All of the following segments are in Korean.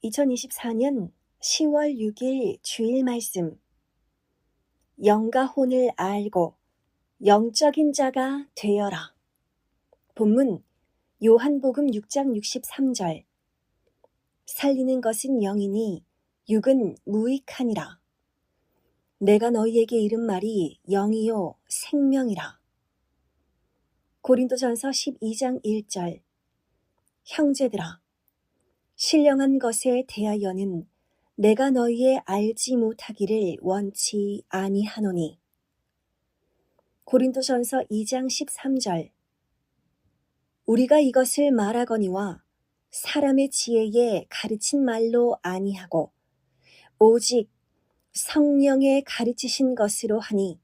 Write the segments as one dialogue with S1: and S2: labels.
S1: 2024년 10월 6일 주일 말씀. 영과 혼을 알고 영적인 자가 되어라. 본문 요한복음 6장 63절. 살리는 것은 영이니 육은 무익하니라. 내가 너희에게 이른 말이 영이요 생명이라. 고린도전서 12장 1절. 형제들아, 신령한 것에 대하여는 내가 너희의 알지 못하기를 원치 아니하노니. 고린도전서 2장 13절. 우리가 이것을 말하거니와 사람의 지혜에 가르친 말로 아니하고 오직 성령의 가르치신 것으로 하니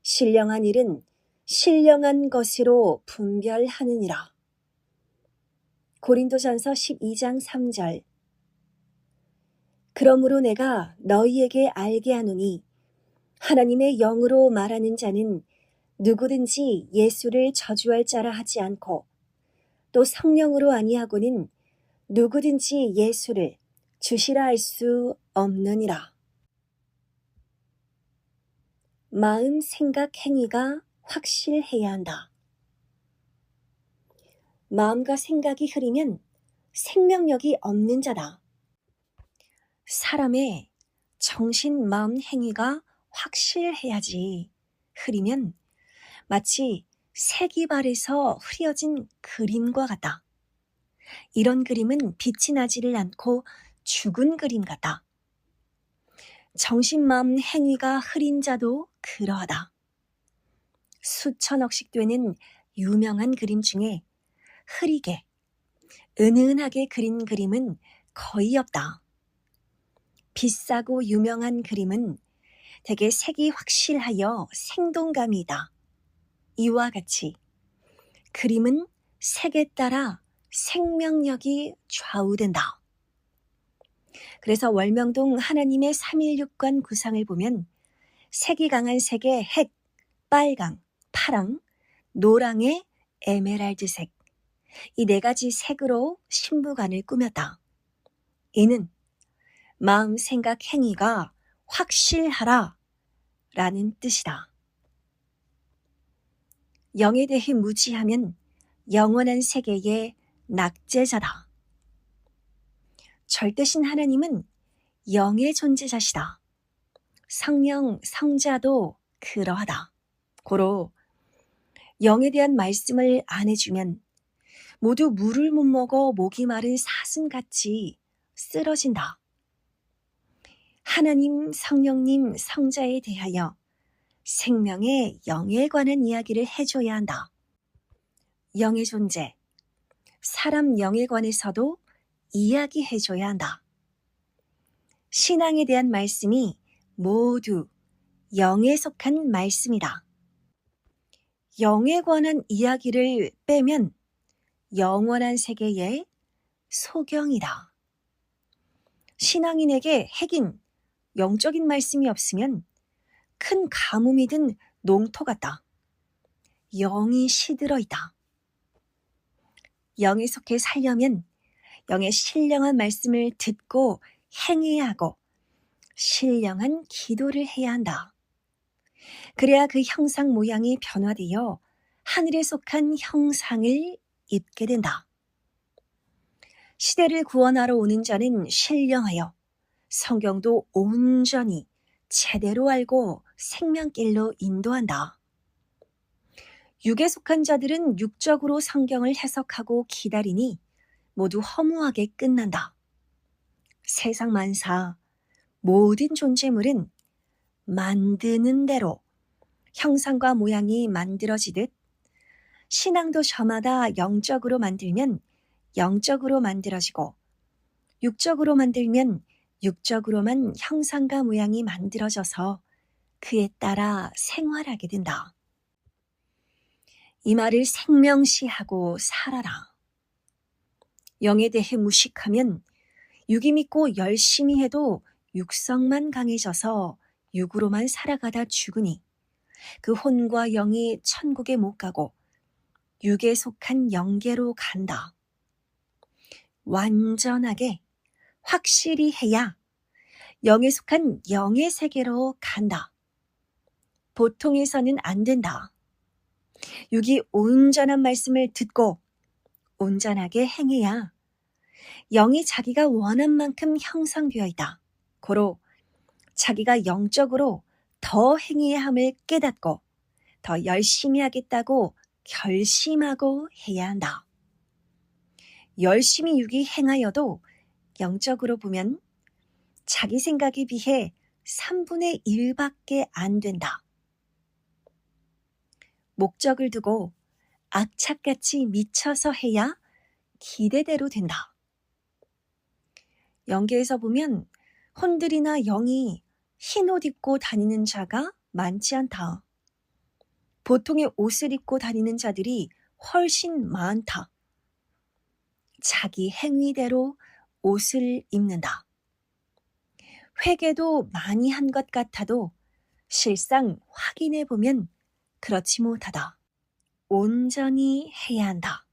S1: 신령한 일은 신령한 것으로 분별하느니라. 고린도전서 12장 3절. 그러므로 내가 너희에게 알게 하노니 하나님의 영으로 말하는 자는 누구든지 예수를 저주할 자라 하지 않고 또 성령으로 아니하고는 누구든지 예수를 주시라 할 수 없느니라. 마음, 생각, 행위가 확실해야 한다. 마음과 생각이 흐리면 생명력이 없는 자다. 사람의 정신, 마음, 행위가 확실해야지 흐리면 마치 색이 바래서 흐려진 그림과 같다. 이런 그림은 빛이 나지를 않고 죽은 그림 같다. 정신, 마음, 행위가 흐린 자도 그러하다. 수천억씩 되는 유명한 그림 중에 흐리게, 은은하게 그린 그림은 거의 없다. 비싸고 유명한 그림은 대개 색이 확실하여 생동감이다. 이와 같이 그림은 색에 따라 생명력이 좌우된다. 그래서 월명동 하나님의 삼일육관 구상을 보면 색이 강한 색의 핵, 빨강, 파랑, 노랑의 에메랄드색, 이 네 가지 색으로 신부관을 꾸몄다. 이는 마음, 생각, 행위가 확실하라 라는 뜻이다. 영에 대해 무지하면 영원한 세계의 낙제자다. 절대신 하나님은 영의 존재자시다. 성령, 성자도 그러하다. 고로 영에 대한 말씀을 안 해주면 모두 물을 못 먹어 목이 마른 사슴같이 쓰러진다. 하나님, 성령님, 성자에 대하여 생명의 영에 관한 이야기를 해줘야 한다. 영의 존재, 사람 영에 관해서도 이야기해줘야 한다. 신앙에 대한 말씀이 모두 영에 속한 말씀이다. 영에 관한 이야기를 빼면 영원한 세계의 소경이다. 신앙인에게 핵인 영적인 말씀이 없으면 큰 가뭄이든 농토 같다. 영이 시들어 있다. 영에 속해 살려면 영의 신령한 말씀을 듣고 행해야 하고 신령한 기도를 해야 한다. 그래야 그 형상 모양이 변화되어 하늘에 속한 형상을 입게 된다. 시대를 구원하러 오는 자는 신령하여 성경도 온전히 제대로 알고 생명길로 인도한다. 육에 속한 자들은 육적으로 성경을 해석하고 기다리니 모두 허무하게 끝난다. 세상 만사, 모든 존재물은 만드는 대로 형상과 모양이 만들어지듯 신앙도 저마다 영적으로 만들면 영적으로 만들어지고 육적으로 만들면 육적으로만 형상과 모양이 만들어져서 그에 따라 생활하게 된다. 이 말을 생명시하고 살아라. 영에 대해 무식하면 육이 믿고 열심히 해도 육성만 강해져서 육으로만 살아가다 죽으니 그 혼과 영이 천국에 못 가고 육에 속한 영계로 간다. 완전하게 확실히 해야 영에 속한 영의 세계로 간다. 보통에서는 안 된다. 육이 온전한 말씀을 듣고 온전하게 행해야 영이 자기가 원한 만큼 형성되어 있다. 고로 자기가 영적으로 더 행해야 함을 깨닫고 더 열심히 하겠다고 결심하고 해야 한다. 열심히 육이 행하여도 영적으로 보면 자기 생각에 비해 3분의 1밖에 안 된다. 목적을 두고 악착같이 미쳐서 해야 기대대로 된다. 영계에서 보면 혼들이나 영이 흰 옷 입고 다니는 자가 많지 않다. 보통의 옷을 입고 다니는 자들이 훨씬 많다. 자기 행위대로 옷을 입는다. 회개도 많이 한 것 같아도 실상 확인해 보면 그렇지 못하다. 온전히 해야 한다.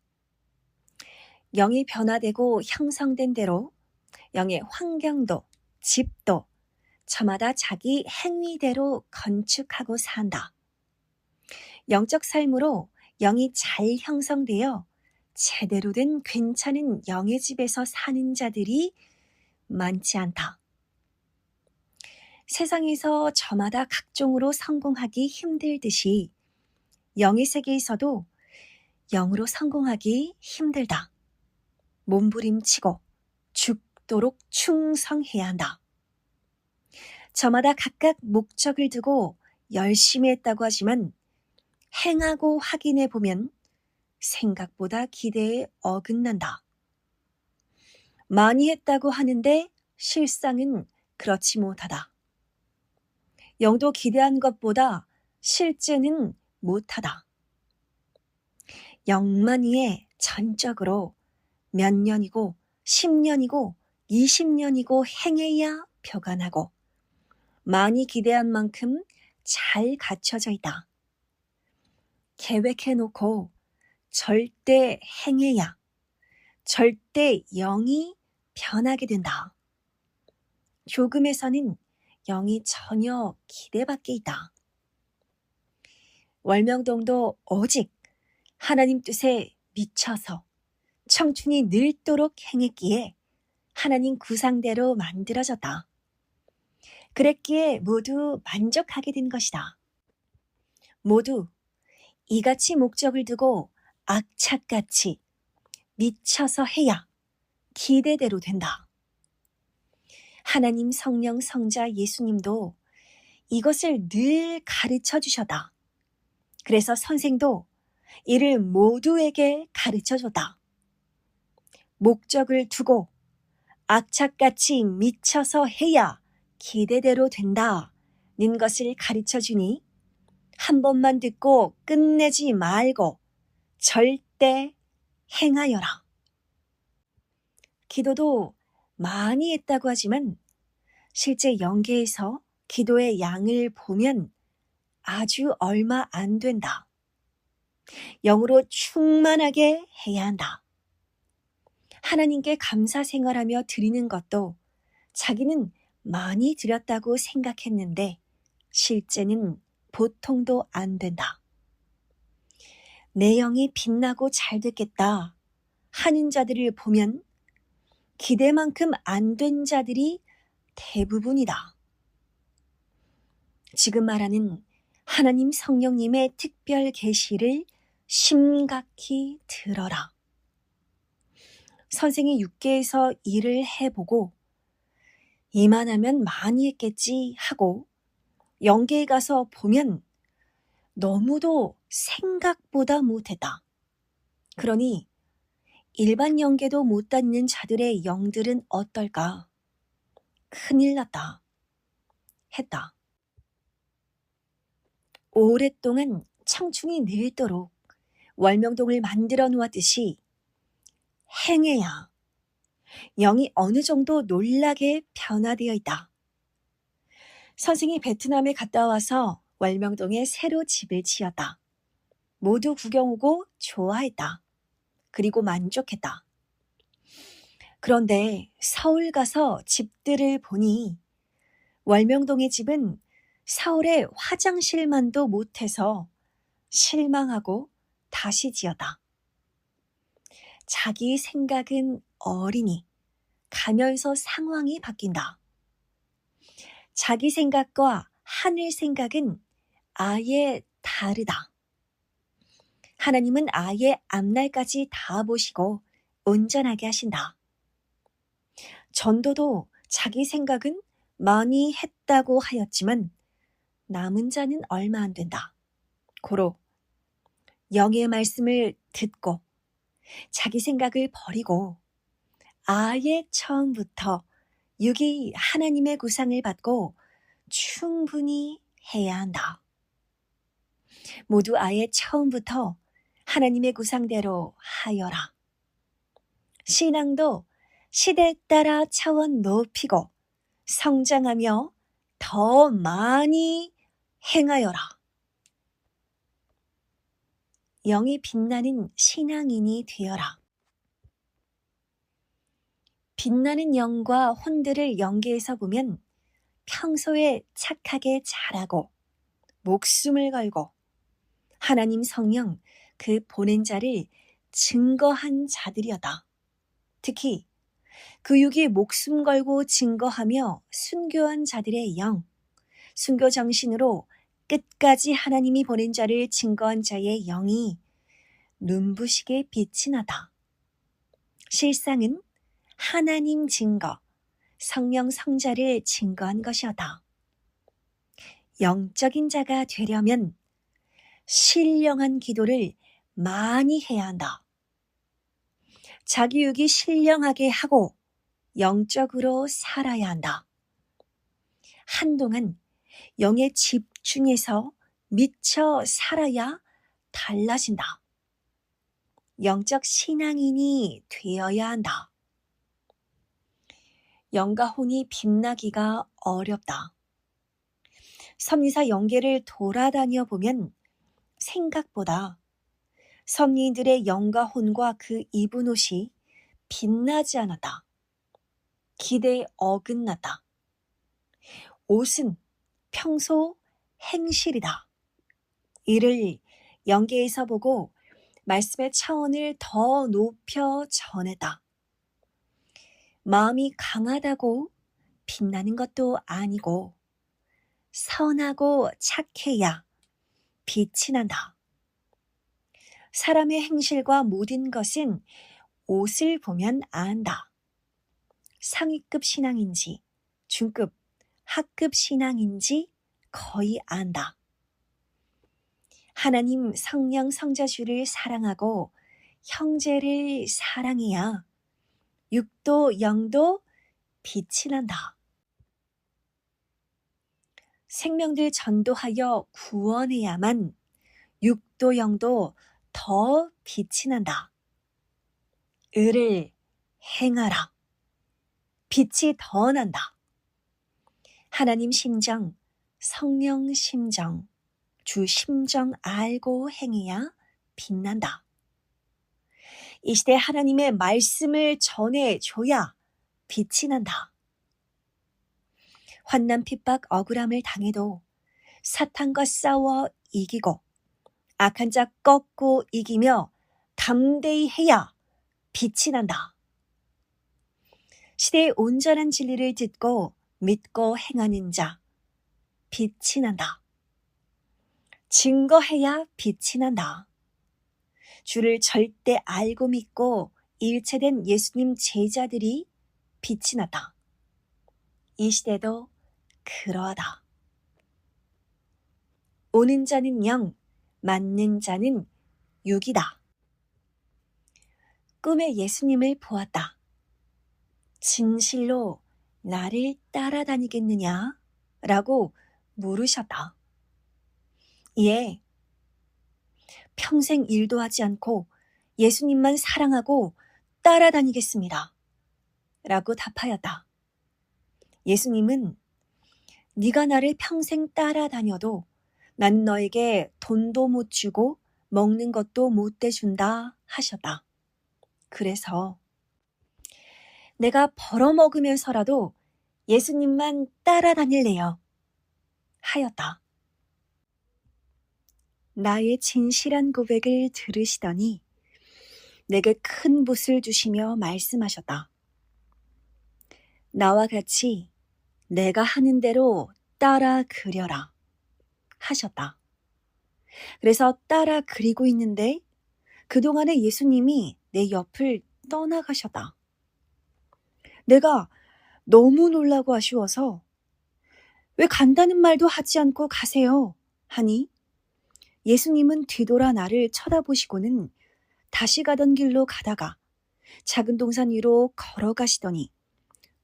S1: 영이 변화되고 형성된 대로 영의 환경도 집도 저마다 자기 행위대로 건축하고 산다. 영적 삶으로 영이 잘 형성되어 제대로 된 괜찮은 영의 집에서 사는 자들이 많지 않다. 세상에서 저마다 각종으로 성공하기 힘들듯이 영의 세계에서도 영으로 성공하기 힘들다. 몸부림치고 죽도록 충성해야 한다. 저마다 각각 목적을 두고 열심히 했다고 하지만 행하고 확인해 보면 생각보다 기대에 어긋난다. 많이 했다고 하는데 실상은 그렇지 못하다. 영도 기대한 것보다 실제는 못하다. 영만이에 전적으로 몇 년이고 10년이고 20년이고 행해야 표관하고 많이 기대한 만큼 잘 갖춰져 있다. 계획해놓고 절대 행해야 절대 영이 변하게 된다. 교금에서는 영이 전혀 기대 밖에 있다. 월명동도 오직 하나님 뜻에 미쳐서 청춘이 늙도록 행했기에 하나님 구상대로 만들어졌다. 그랬기에 모두 만족하게 된 것이다. 모두 이같이 목적을 두고 악착같이 미쳐서 해야 기대대로 된다. 하나님 성령 성자 예수님도 이것을 늘 가르쳐 주셨다. 그래서 선생도 이를 모두에게 가르쳐 줬다. 목적을 두고 악착같이 미쳐서 해야 기대대로 된다는 것을 가르쳐 주니 한 번만 듣고 끝내지 말고 절대 행하여라. 기도도 많이 했다고 하지만 실제 영계에서 기도의 양을 보면 아주 얼마 안 된다. 영으로 충만하게 해야 한다. 하나님께 감사 생활하며 드리는 것도 자기는 많이 드렸다고 생각했는데 실제는 보통도 안 된다. 내 영이 빛나고 잘 됐겠다 하는 자들을 보면 기대만큼 안 된 자들이 대부분이다. 지금 말하는 하나님 성령님의 특별 계시를 심각히 들어라. 선생이 육계에서 일을 해보고 이만하면 많이 했겠지 하고 영계에 가서 보면 너무도 생각보다 못했다. 그러니 일반 영계도 못 다니는 자들의 영들은 어떨까? 큰일 났다. 했다. 오랫동안 청춘이 늙도록 월명동을 만들어 놓았듯이 행해야 영이 어느 정도 놀라게 변화되어 있다. 선생이 베트남에 갔다 와서 월명동에 새로 집을 지었다. 모두 구경 오고 좋아했다. 그리고 만족했다. 그런데 서울 가서 집들을 보니 월명동의 집은 서울의 화장실만도 못해서 실망하고 다시 지었다. 자기 생각은 어리니 가면서 상황이 바뀐다. 자기 생각과 하늘 생각은 아예 다르다. 하나님은 아예 앞날까지 다 보시고 온전하게 하신다. 전도도 자기 생각은 많이 했다고 하였지만 남은 자는 얼마 안 된다. 고로 영의 말씀을 듣고 자기 생각을 버리고 아예 처음부터 육이 하나님의 구상을 받고 충분히 해야 한다. 모두 아예 처음부터 하나님의 구상대로 하여라. 신앙도 시대에 따라 차원 높이고 성장하며 더 많이 행하여라. 영이 빛나는 신앙인이 되어라. 빛나는 영과 혼들을 연계해서 보면 평소에 착하게 자라고 목숨을 걸고 하나님 성령 그 보낸 자를 증거한 자들이었다. 특히 그 육이 목숨 걸고 증거하며 순교한 자들의 영, 순교 정신으로 끝까지 하나님이 보낸 자를 증거한 자의 영이 눈부시게 빛이 나다. 실상은 하나님 증거, 성령 성자를 증거한 것이었다. 영적인 자가 되려면 신령한 기도를 많이 해야 한다. 자기 육이 신령하게 하고 영적으로 살아야 한다. 한동안 영에 집중해서 미쳐 살아야 달라진다. 영적 신앙인이 되어야 한다. 영과 혼이 빛나기가 어렵다. 섭리사 영계를 돌아다녀 보면 생각보다 섭리인들의 영과 혼과 그 입은 옷이 빛나지 않았다. 기대에 어긋났다. 옷은 평소 행실이다. 이를 영계에서 보고 말씀의 차원을 더 높여 전했다. 마음이 강하다고 빛나는 것도 아니고 선하고 착해야 빛이 난다. 사람의 행실과 모든 것은 옷을 보면 안다. 상위급 신앙인지 중급, 하급 신앙인지 거의 안다. 하나님 성령 성자주를 사랑하고 형제를 사랑해야 육도 영도 빛이 난다. 생명들 전도하여 구원해야만 육도 영도 더 빛이 난다. 의를 행하라. 빛이 더 난다. 하나님 심정, 성령 심정, 주 심정 알고 행해야 빛난다. 이 시대 하나님의 말씀을 전해줘야 빛이 난다. 환난 핍박 억울함을 당해도 사탄과 싸워 이기고 악한 자 꺾고 이기며 담대히 해야 빛이 난다. 시대의 온전한 진리를 듣고 믿고 행하는 자, 빛이 난다. 증거해야 빛이 난다. 주를 절대 알고 믿고 일체된 예수님 제자들이 빛이 났다. 이 시대도 그러하다. 오는 자는 영, 맞는 자는 육이다. 꿈에 예수님을 보았다. 진실로 나를 따라다니겠느냐? 라고 물으셨다. 이에 평생 일도 하지 않고 예수님만 사랑하고 따라다니겠습니다. 라고 답하였다. 예수님은 네가 나를 평생 따라다녀도 난 너에게 돈도 못 주고 먹는 것도 못 대준다 하셨다. 그래서 내가 벌어먹으면서라도 예수님만 따라다닐래요. 하였다. 나의 진실한 고백을 들으시더니 내게 큰 붓을 주시며 말씀하셨다. 나와 같이 내가 하는 대로 따라 그려라 하셨다. 그래서 따라 그리고 있는데 그동안에 예수님이 내 옆을 떠나가셨다. 내가 너무 놀라고 아쉬워서 왜 간다는 말도 하지 않고 가세요 하니 예수님은 뒤돌아 나를 쳐다보시고는 다시 가던 길로 가다가 작은 동산 위로 걸어가시더니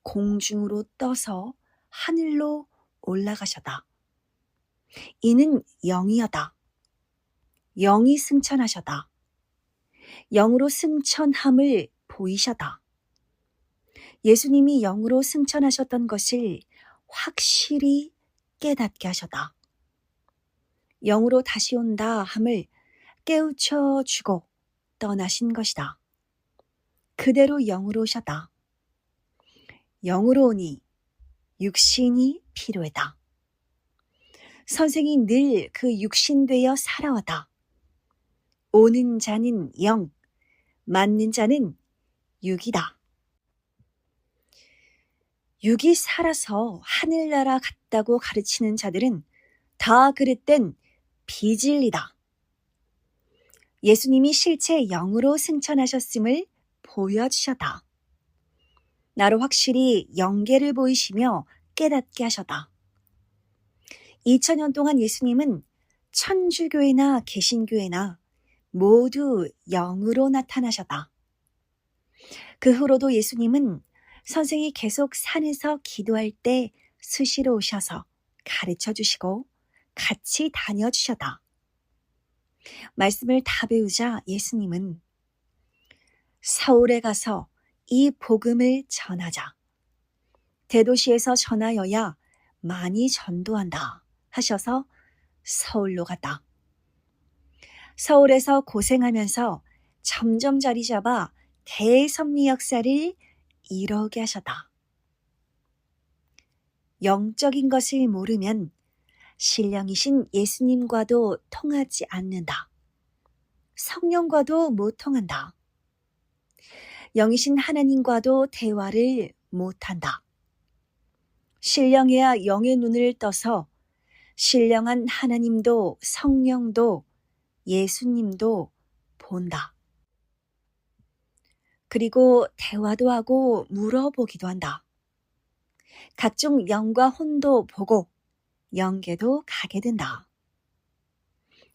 S1: 공중으로 떠서 하늘로 올라가셨다. 이는 영이었다. 영이 승천하셨다. 영으로 승천함을 보이셨다. 예수님이 영으로 승천하셨던 것을 확실히 깨닫게 하셨다. 영으로 다시 온다 함을 깨우쳐 주고 떠나신 것이다. 그대로 영으로 오셨다. 영으로 오니 육신이 필요했다. 선생이 늘 그 육신되어 살아왔다. 오는 자는 영, 맞는 자는 육이다. 육이 살아서 하늘나라 갔다고 가르치는 자들은 다 그릇된 비진리다. 예수님이 실제 영으로 승천하셨음을 보여주셨다. 나로 확실히 영계를 보이시며 깨닫게 하셨다. 2000년 동안 예수님은 천주교회나 개신교회나 모두 영으로 나타나셨다. 그 후로도 예수님은 선생이 계속 산에서 기도할 때 수시로 오셔서 가르쳐 주시고 같이 다녀주셨다. 말씀을 다 배우자 예수님은 서울에 가서 이 복음을 전하자. 대도시에서 전하여야 많이 전도한다 하셔서 서울로 갔다. 서울에서 고생하면서 점점 자리 잡아 대섭리 역사를 이루게 하셨다. 영적인 것을 모르면 신령이신 예수님과도 통하지 않는다. 성령과도 못 통한다. 영이신 하나님과도 대화를 못한다. 신령해야 영의 눈을 떠서 신령한 하나님도 성령도 예수님도 본다. 그리고 대화도 하고 물어보기도 한다. 각종 영과 혼도 보고 영계도 가게 된다.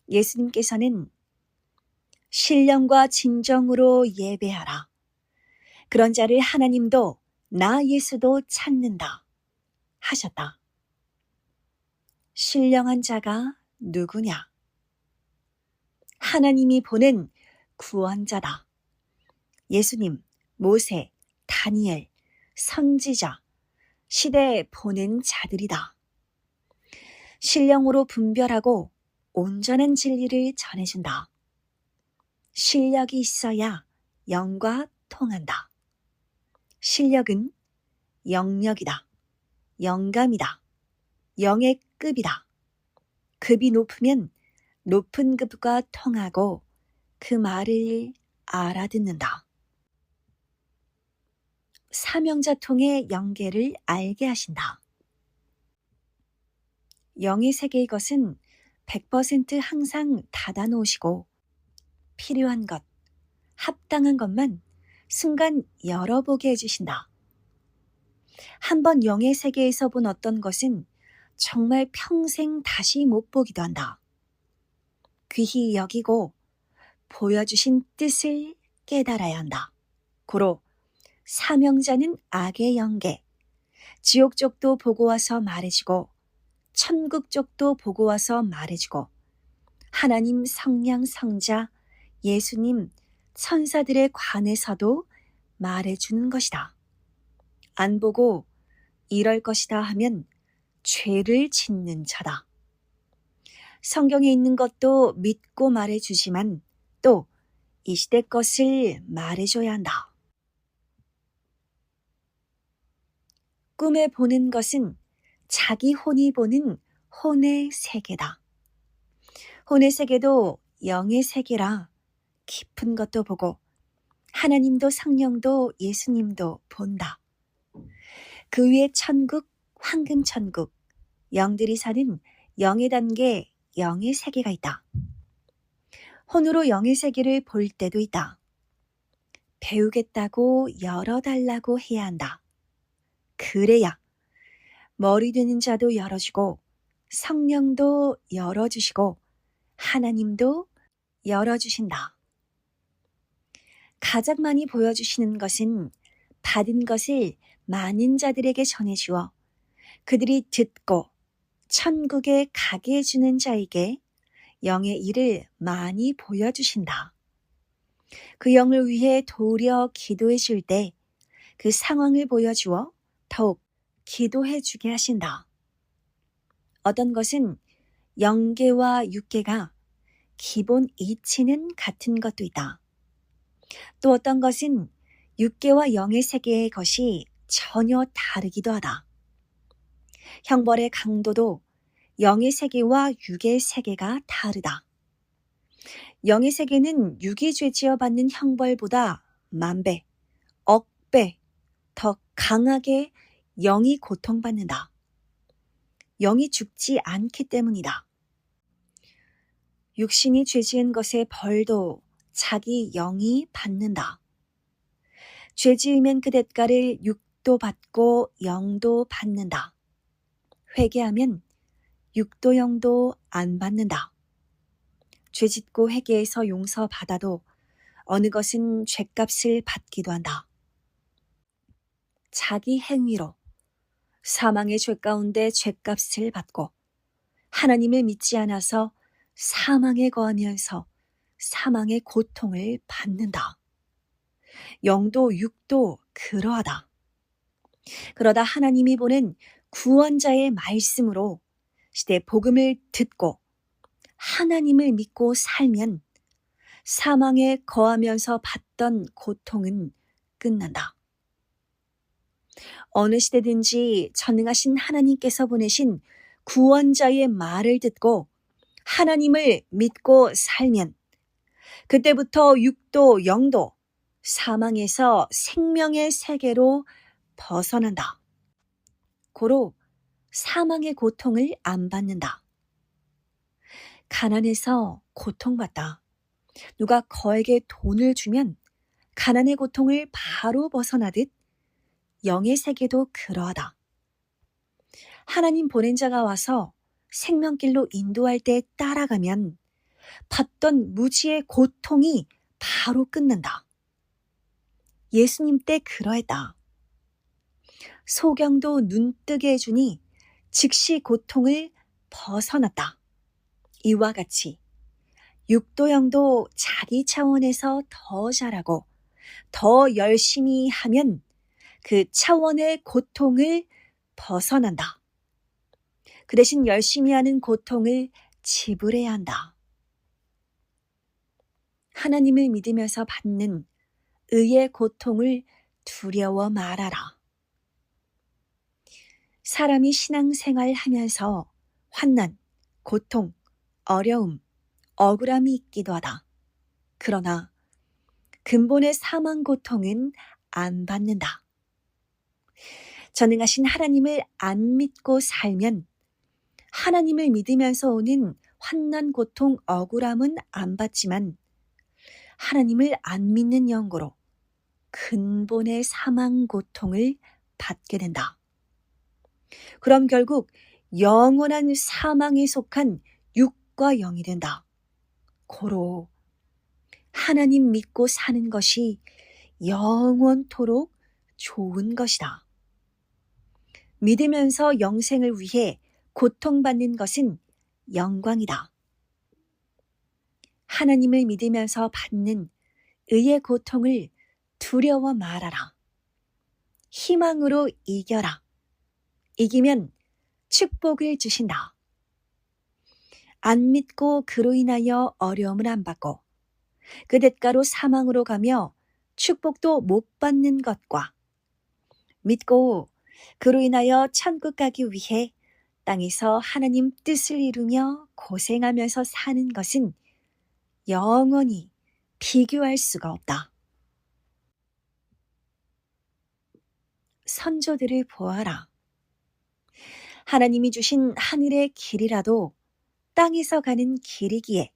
S1: 예수님께서는 신령과 진정으로 예배하라. 그런 자를 하나님도 나 예수도 찾는다 하셨다. 신령한 자가 누구냐? 하나님이 보낸 구원자다. 예수님, 모세, 다니엘, 선지자, 시대에 보낸 자들이다. 신령으로 분별하고 온전한 진리를 전해준다. 실력이 있어야 영과 통한다. 실력은 영력이다. 영감이다. 영의 급이다. 급이 높으면 높은 급과 통하고 그 말을 알아듣는다. 사명자통의 영계를 알게 하신다. 영의 세계의 것은 100% 항상 닫아놓으시고 필요한 것, 합당한 것만 순간 열어보게 해주신다. 한번 영의 세계에서 본 어떤 것은 정말 평생 다시 못 보기도 한다. 귀히 여기고 보여주신 뜻을 깨달아야 한다. 고로 사명자는 악의 영계, 지옥 쪽도 보고 와서 말해주고 천국 쪽도 보고 와서 말해주고 하나님 성령 성자 예수님 천사들의 관에서도 말해주는 것이다. 안 보고 이럴 것이다 하면 죄를 짓는 자다. 성경에 있는 것도 믿고 말해주지만 또 이 시대 것을 말해줘야 한다. 꿈에 보는 것은 자기 혼이 보는 혼의 세계다. 혼의 세계도 영의 세계라 깊은 것도 보고 하나님도 성령도 예수님도 본다. 그 위에 천국, 황금천국, 영들이 사는 영의 단계, 영의 세계가 있다. 혼으로 영의 세계를 볼 때도 있다. 배우겠다고 열어달라고 해야 한다. 그래야 머리 되는 자도 열어주고 성령도 열어주시고 하나님도 열어주신다. 가장 많이 보여주시는 것은 받은 것을 많은 자들에게 전해주어 그들이 듣고 천국에 가게 해주는 자에게 영의 일을 많이 보여주신다. 그 영을 위해 도우려 기도해 줄 때 그 상황을 보여주어 더욱 기도해 주게 하신다. 어떤 것은 영계와 육계가 기본 이치는 같은 것도 있다. 또 어떤 것은 육계와 영의 세계의 것이 전혀 다르기도 하다. 형벌의 강도도 영의 세계와 육의 세계가 다르다. 영의 세계는 육이 죄지어 받는 형벌보다 만배, 억배 더 강하게 영이 고통받는다. 영이 죽지 않기 때문이다. 육신이 죄지은 것의 벌도 자기 영이 받는다. 죄지으면 그 대가를 육도 받고 영도 받는다. 회개하면 육도 영도 안 받는다. 죄짓고 회개해서 용서받아도 어느 것은 죄값을 받기도 한다. 자기 행위로 사망의 죄 가운데 죄값을 받고 하나님을 믿지 않아서 사망에 거하면서 사망의 고통을 받는다. 영도 육도 그러하다. 그러다 하나님이 보낸 구원자의 말씀으로 시대 복음을 듣고 하나님을 믿고 살면 사망에 거하면서 받던 고통은 끝난다. 어느 시대든지 전능하신 하나님께서 보내신 구원자의 말을 듣고 하나님을 믿고 살면 그때부터 육도 영도 사망에서 생명의 세계로 벗어난다. 고로 사망의 고통을 안 받는다. 가난해서 고통받다. 누가 거에게 돈을 주면 가난의 고통을 바로 벗어나듯 영의 세계도 그러하다. 하나님 보낸 자가 와서 생명길로 인도할 때 따라가면 받던 무지의 고통이 바로 끝난다. 예수님 때 그러했다. 소경도 눈뜨게 해주니 즉시 고통을 벗어났다. 이와 같이 육도 영도 자기 차원에서 더 잘하고 더 열심히 하면 그 차원의 고통을 벗어난다. 그 대신 열심히 하는 고통을 지불해야 한다. 하나님을 믿으면서 받는 의의 고통을 두려워 말아라. 사람이 신앙생활 하면서 환난, 고통, 어려움, 억울함이 있기도 하다. 그러나 근본의 사망 고통은 안 받는다. 전능하신 하나님을 안 믿고 살면 하나님을 믿으면서 오는 환난, 고통, 억울함은 안 받지만 하나님을 안 믿는 영으로 근본의 사망 고통을 받게 된다. 그럼 결국 영원한 사망에 속한 육과 영이 된다. 고로 하나님 믿고 사는 것이 영원토록 좋은 것이다. 믿으면서 영생을 위해 고통받는 것은 영광이다. 하나님을 믿으면서 받는 의의 고통을 두려워 말아라. 희망으로 이겨라. 이기면 축복을 주신다. 안 믿고 그로 인하여 어려움을 안 받고 그 대가로 사망으로 가며 축복도 못 받는 것과 믿고 그로 인하여 천국 가기 위해 땅에서 하나님 뜻을 이루며 고생하면서 사는 것은 영원히 비교할 수가 없다. 선조들을 보아라. 하나님이 주신 하늘의 길이라도 땅에서 가는 길이기에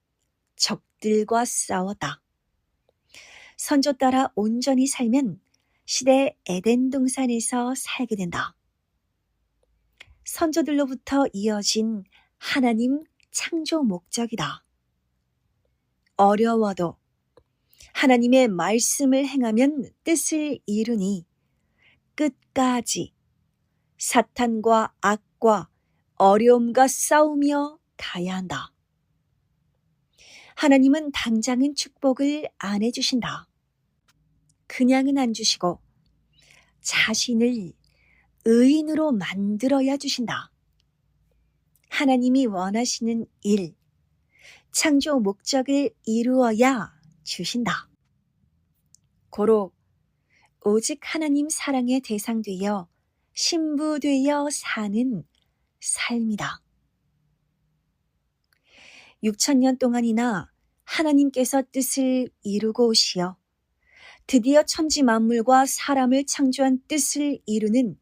S1: 적들과 싸웠다. 선조 따라 온전히 살면 시대 에덴 동산에서 살게 된다. 선조들로부터 이어진 하나님 창조 목적이다. 어려워도 하나님의 말씀을 행하면 뜻을 이루니 끝까지 사탄과 악과 어려움과 싸우며 가야 한다. 하나님은 당장은 축복을 안 해주신다. 그냥은 안 주시고 자신을 의인으로 만들어야 주신다. 하나님이 원하시는 일, 창조 목적을 이루어야 주신다. 고로 오직 하나님 사랑의 대상되어 신부되어 사는 삶이다. 6,000년 동안이나 하나님께서 뜻을 이루고 오시어 드디어 천지 만물과 사람을 창조한 뜻을 이루는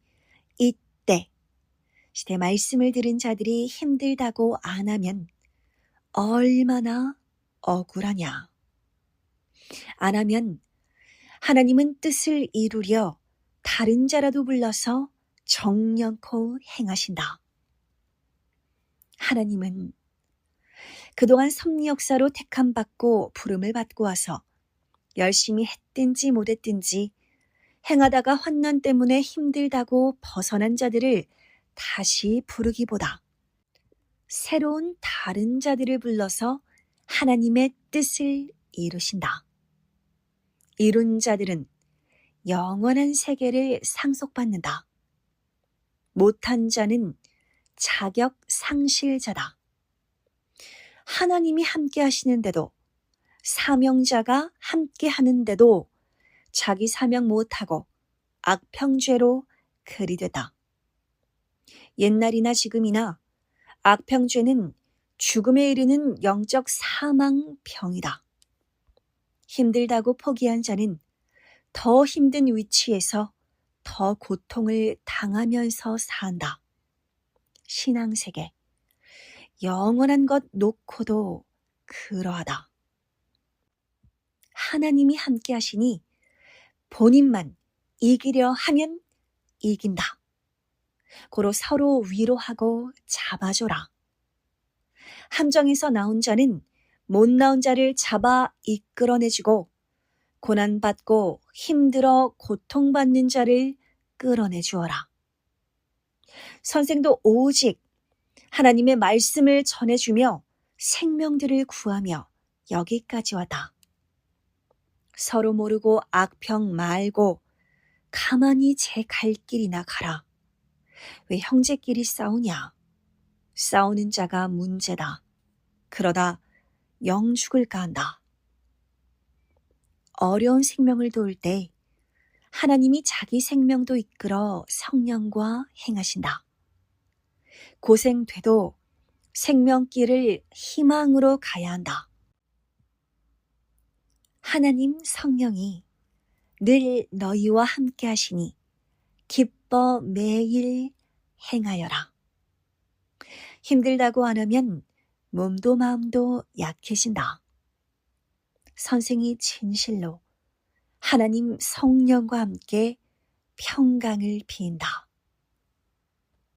S1: 이때 시대 말씀을 들은 자들이 힘들다고 안 하면 얼마나 억울하냐. 안 하면 하나님은 뜻을 이루려 다른 자라도 불러서 정령코 행하신다. 하나님은 그동안 섭리 역사로 택함받고 부름을 받고 와서 열심히 했든지 못했든지 행하다가 환난 때문에 힘들다고 벗어난 자들을 다시 부르기보다 새로운 다른 자들을 불러서 하나님의 뜻을 이루신다. 이룬 자들은 영원한 세계를 상속받는다. 못한 자는 자격 상실자다. 하나님이 함께 하시는데도 사명자가 함께 하는데도 자기 사명 못하고 악평죄로 그리되다. 옛날이나 지금이나 악평죄는 죽음에 이르는 영적 사망병이다. 힘들다고 포기한 자는 더 힘든 위치에서 더 고통을 당하면서 산다. 신앙세계, 영원한 것 놓고도 그러하다. 하나님이 함께 하시니 본인만 이기려 하면 이긴다. 고로 서로 위로하고 잡아줘라. 함정에서 나온 자는 못 나온 자를 잡아 이끌어내주고 고난받고 힘들어 고통받는 자를 끌어내주어라. 선생도 오직 하나님의 말씀을 전해주며 생명들을 구하며 여기까지 왔다. 서로 모르고 악평 말고 가만히 제 갈 길이나 가라. 왜 형제끼리 싸우냐? 싸우는 자가 문제다. 그러다 영 죽을까 한다. 어려운 생명을 도울 때 하나님이 자기 생명도 이끌어 성령과 행하신다. 고생돼도 생명길을 희망으로 가야 한다. 하나님 성령이 늘 너희와 함께 하시니 기뻐 매일 행하여라. 힘들다고 안 하면 몸도 마음도 약해진다. 선생이 진실로 하나님 성령과 함께 평강을 비인다.